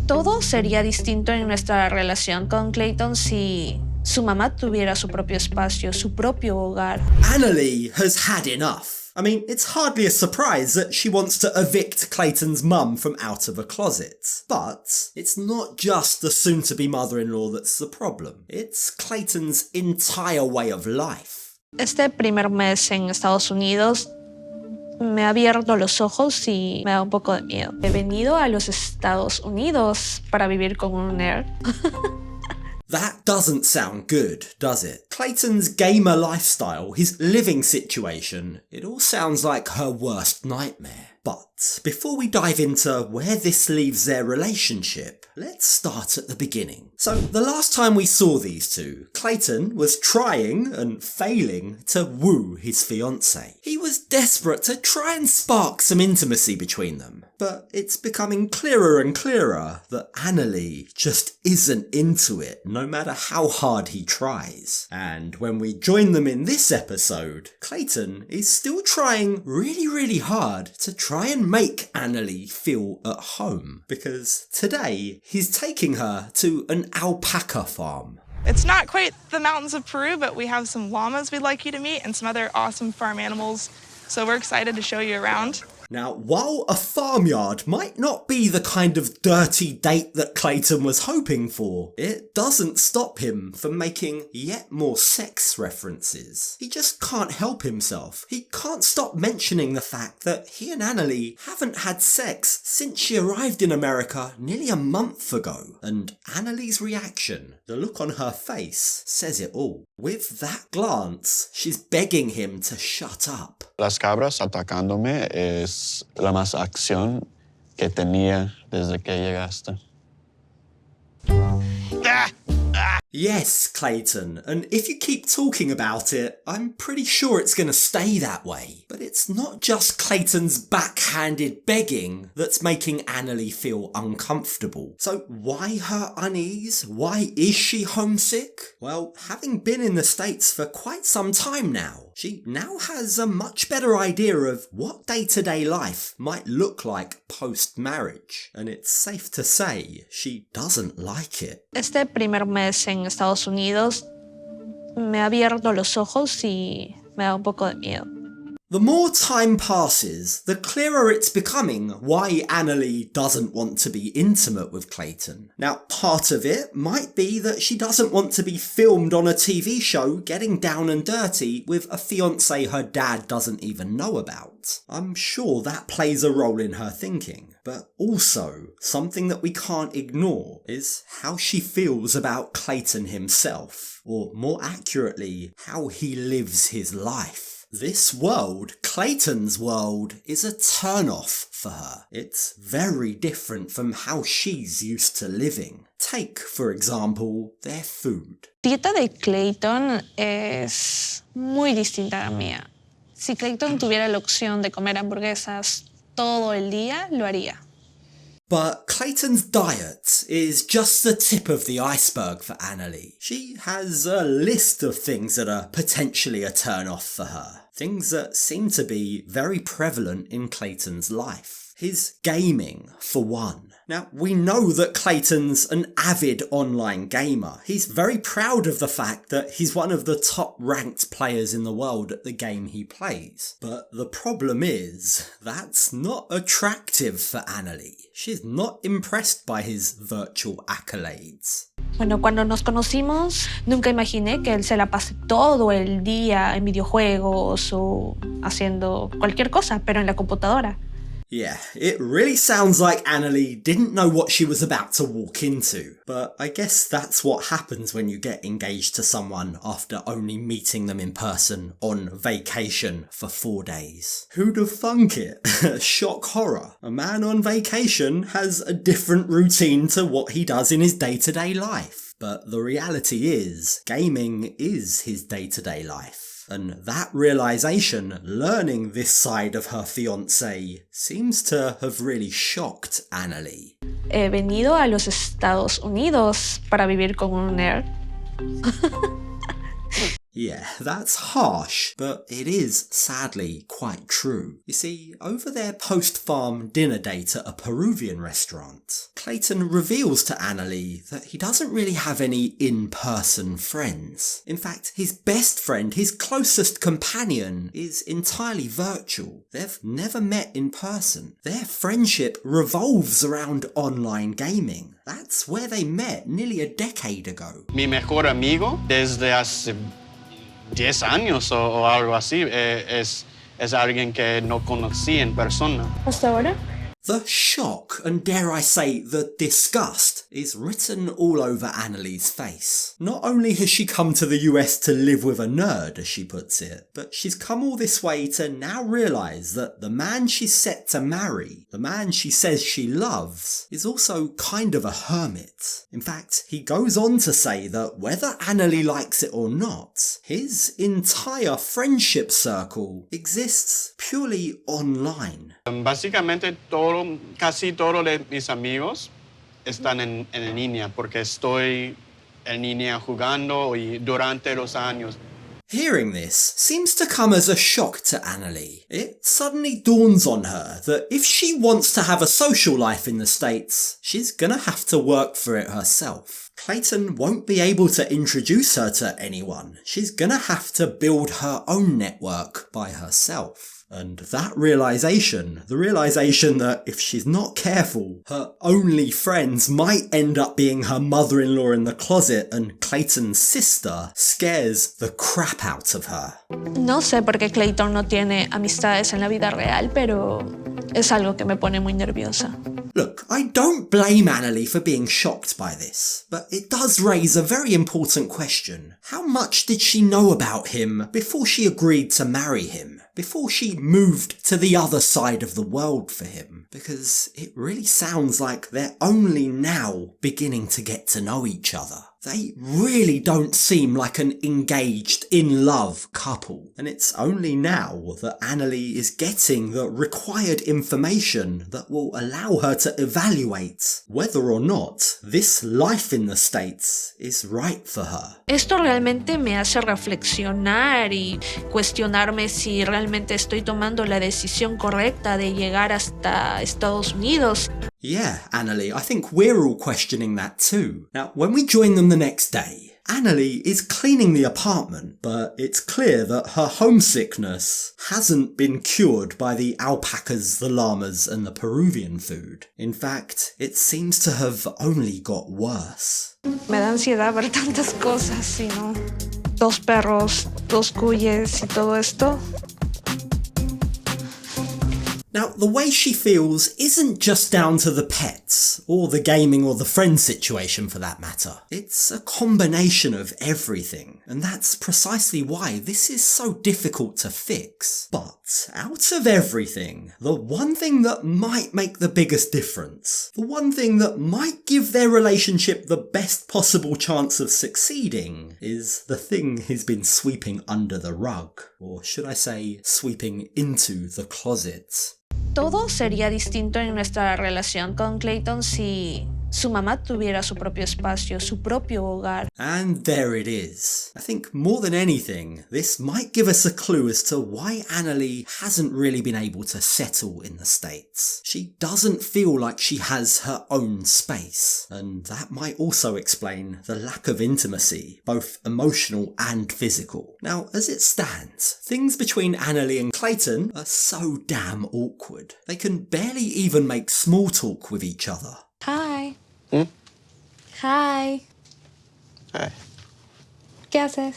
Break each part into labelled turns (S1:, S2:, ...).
S1: Todo sería distinto en nuestra relación con Clayton si su mamá tuviera su propio espacio, su propio hogar.
S2: Anali has had enough. I mean, it's hardly a surprise that she wants to evict Clayton's mum from out of a closet. But it's not just the soon-to-be mother-in-law that's the problem. It's Clayton's entire way of life.
S1: Este primer mes en Estados Unidos me ha abierto los ojos y me da un poco de miedo. He venido a los Estados Unidos para vivir con un nerd.
S2: That doesn't sound good, does it? Clayton's gamer lifestyle, his living situation, it all sounds like her worst nightmare. But before we dive into where this leaves their relationship, let's start at the beginning. So the last time we saw these two, Clayton was trying and failing to woo his fiancée. He was desperate to try and spark some intimacy between them. But it's becoming clearer and clearer that Anali just isn't into it, no matter how hard he tries. And when we join them in this episode, Clayton is still trying really hard to try and make Anali feel at home. Because today, he's taking her to an alpaca farm.
S3: It's not quite the mountains of Peru, but we have some llamas we'd like you to meet and some other awesome farm animals. So we're excited to show you around.
S2: Now, while a farmyard might not be the kind of dirty date that Clayton was hoping for, it doesn't stop him from making yet more sex references. He just can't help himself. He can't stop mentioning the fact that he and Anali haven't had sex since she arrived in America nearly a month ago. And Anali's reaction, the look on her face, says it all. With that glance, she's begging him to shut up.
S4: Las cabras atacándome es la más acción que tenía desde que llegaste.
S2: Yes, Clayton, and if you keep talking about it, I'm pretty sure it's going to stay that way. But it's not just Clayton's backhanded begging that's making Anali feel uncomfortable. So why her unease? Why is she homesick? Well, having been in the States for quite some time now, she now has a much better idea of what day-to-day life might look like post-marriage. And it's safe to say she doesn't like it.
S1: Este primer mes en Estados Unidos me ha abierto los ojos y me da un poco de miedo.
S2: The more time passes, the clearer it's becoming why Anali doesn't want to be intimate with Clayton. Now, part of it might be that she doesn't want to be filmed on a TV show getting down and dirty with a fiancé her dad doesn't even know about. I'm sure that plays a role in her thinking. But also, something that we can't ignore is how she feels about Clayton himself, or more accurately, how he lives his life. This world, Clayton's world, is a turn-off for her. It's very different from how she's used to living. Take, for example, their food.
S1: La dieta de Clayton es muy distinta a la mía. Si Clayton tuviera la opción de comer hamburguesas todo el día, lo haría.
S2: But Clayton's diet is just the tip of the iceberg for Anali. She has a list of things that are potentially a turn-off for her. Things that seem to be very prevalent in Clayton's life. His gaming, for one. Now, we know that Clayton's an avid online gamer. He's very proud of the fact that he's one of the top-ranked players in the world at the game he plays. But the problem is, that's not attractive for Anali. She's not impressed by his virtual accolades.
S1: Bueno, cuando nos conocimos, nunca imaginé que él se la pase todo el día en videojuegos o haciendo cualquier cosa, pero en la computadora.
S2: Yeah, it really sounds like Anali didn't know what she was about to walk into. But I guess that's what happens when you get engaged to someone after only meeting them in person on vacation for 4 days. Who'd have thunk it? Shock horror. A man on vacation has a different routine to what he does in his day-to-day life. But the reality is, gaming is his day-to-day life. And that realisation, learning this side of her fiancé, seems to have really shocked Anali.
S1: He venido a los Estados Unidos para vivir con un nerd.
S2: Yeah, that's harsh, but it is sadly quite true. You see, over their post-farm dinner date at a Peruvian restaurant, Clayton reveals to Anali that he doesn't really have any in-person friends. In fact, his best friend, his closest companion, is entirely virtual. They've never met in person. Their friendship revolves around online gaming. That's where they met nearly a decade ago.
S4: Mi mejor amigo desde hace 10 años o algo así es alguien que no conocí en persona.
S1: ¿Hasta ahora?
S2: The shock, and dare I say, the disgust, is written all over Annalie's face. Not only has she come to the US to live with a nerd, as she puts it, but she's come all this way to now realise that the man she's set to marry, the man she says she loves, is also kind of a hermit. In fact, he goes on to say that whether Anali likes it or not, his entire friendship circle exists purely online.
S4: Básicamente casi todos de mis amigos están en línea porque estoy en línea jugando y durante los años.
S2: Hearing this seems to come as a shock to Anali. It suddenly dawns on her that if she wants to have a social life in the States, she's gonna have to work for it herself. Clayton won't be able to introduce her to anyone. She's gonna have to build her own network by herself. And that realisation, the realisation that if she's not careful, her only friends might end up being her mother-in-law in the closet and Clayton's sister, scares the crap out of her.
S1: No sé por qué Clayton no tiene amistades en la vida real, pero es algo que me pone muy nerviosa.
S2: Look, I don't blame Anali for being shocked by this, but it does raise a very important question. How much did she know about him before she agreed to marry him? Before she moved to the other side of the world for him? Because it really sounds like they're only now beginning to get to know each other. They really don't seem like an engaged, in-love couple. And it's only now that Anali is getting the required information that will allow her to evaluate whether or not this life in the States is right for her.
S1: Esto realmente me hace reflexionar y cuestionarme si realmente estoy tomando la decisión correcta de llegar hasta Estados Unidos.
S2: Yeah, Anali, I think we're all questioning that too. Now, when we join them the next day, Anali is cleaning the apartment, but it's clear that her homesickness hasn't been cured by the alpacas, the llamas, and the Peruvian food. In fact, it seems to have only got worse.
S1: Me da ansiedad ver tantas cosas, y no. 2 perros, 2 cuyes y todo esto.
S2: Now, the way she feels isn't just down to the pets, or the gaming or the friend situation for that matter. It's a combination of everything, and that's precisely why this is so difficult to fix. But out of everything, the one thing that might make the biggest difference, the one thing that might give their relationship the best possible chance of succeeding, is the thing he's been sweeping under the rug, or should I say, sweeping into the closet.
S1: Todo sería distinto en nuestra relación con Clayton si su mamá tuviera su propio espacio, su propio hogar.
S2: And there it is. I think more than anything, this might give us a clue as to why Anali hasn't really been able to settle in the States. She doesn't feel like she has her own space, and that might also explain the lack of intimacy, both emotional and physical. Now, as it stands, things between Anali and Clayton are so damn awkward. They can barely even make small talk with each other.
S1: Hi.
S4: Hey.
S1: Hi. ¿Qué haces?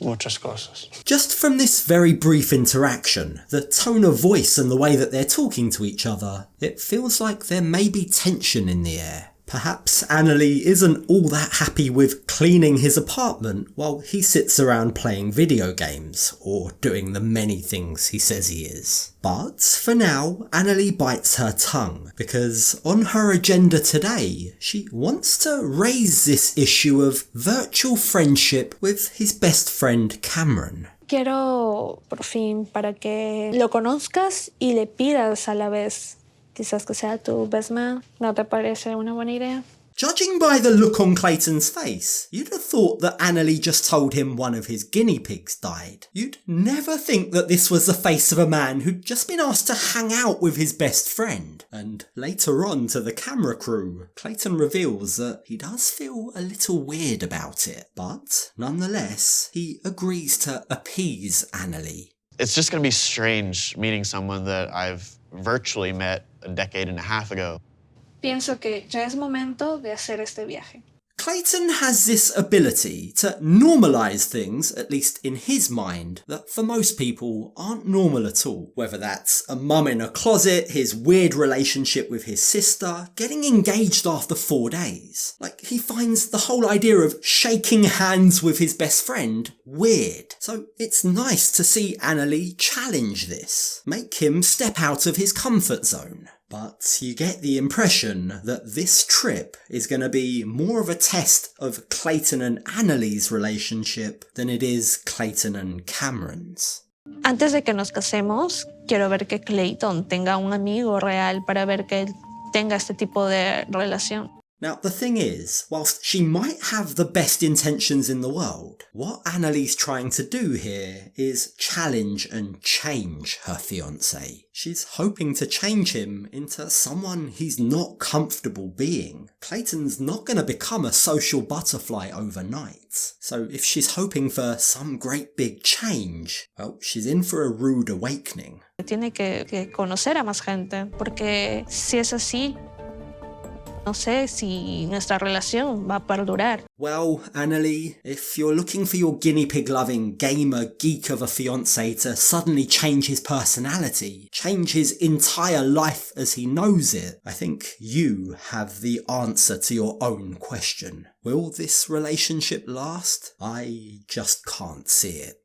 S4: Muchas cosas.
S2: Just from this very brief interaction, the tone of voice and the way that they're talking to each other, it feels like there may be tension in the air. Perhaps Anali isn't all that happy with cleaning his apartment while he sits around playing video games, or doing the many things he says he is. But for now, Anali bites her tongue, because on her agenda today, she wants to raise this issue of virtual friendship with his best friend Cameron.
S1: Quiero, por fin, para que lo conozcas y le pidas a la vez. Quizás que sea tu best man. ¿No te parece una buena idea?
S2: Judging by the look on Clayton's face, you'd have thought that Anali just told him one of his guinea pigs died. You'd never think that this was the face of a man who'd just been asked to hang out with his best friend. And later on to the camera crew, Clayton reveals that he does feel a little weird about it, but nonetheless, he agrees to appease Anali.
S5: It's just going to be strange meeting someone that I've virtually met a decade and a half ago.
S1: Pienso que ya es momento de hacer este viaje.
S2: Clayton has this ability to normalise things, at least in his mind, that for most people aren't normal at all. Whether that's a mum in a closet, his weird relationship with his sister, getting engaged after 4 days. Like, he finds the whole idea of shaking hands with his best friend weird. So it's nice to see Anali challenge this, make him step out of his comfort zone. But you get the impression that this trip is going to be more of a test of Clayton and Anali's relationship than it is Clayton and Cameron's.
S1: Antes de que nos casemos, quiero ver que Clayton tenga un amigo real para ver que él tenga este tipo de relación.
S2: Now, the thing is, whilst she might have the best intentions in the world, what Anali's trying to do here is challenge and change her fiancé. She's hoping to change him into someone he's not comfortable being. Clayton's not going to become a social butterfly overnight. So if she's hoping for some great big change, well, she's in for a rude awakening.
S1: Tiene que conocer a más gente, porque si es así, no sé si nuestra relación va a perdurar.
S2: Well, Anali, if you're looking for your guinea pig loving gamer geek of a fiancé to suddenly change his personality, change his entire life as he knows it, I think you have the answer to your own question. Will this relationship last? I just can't see it.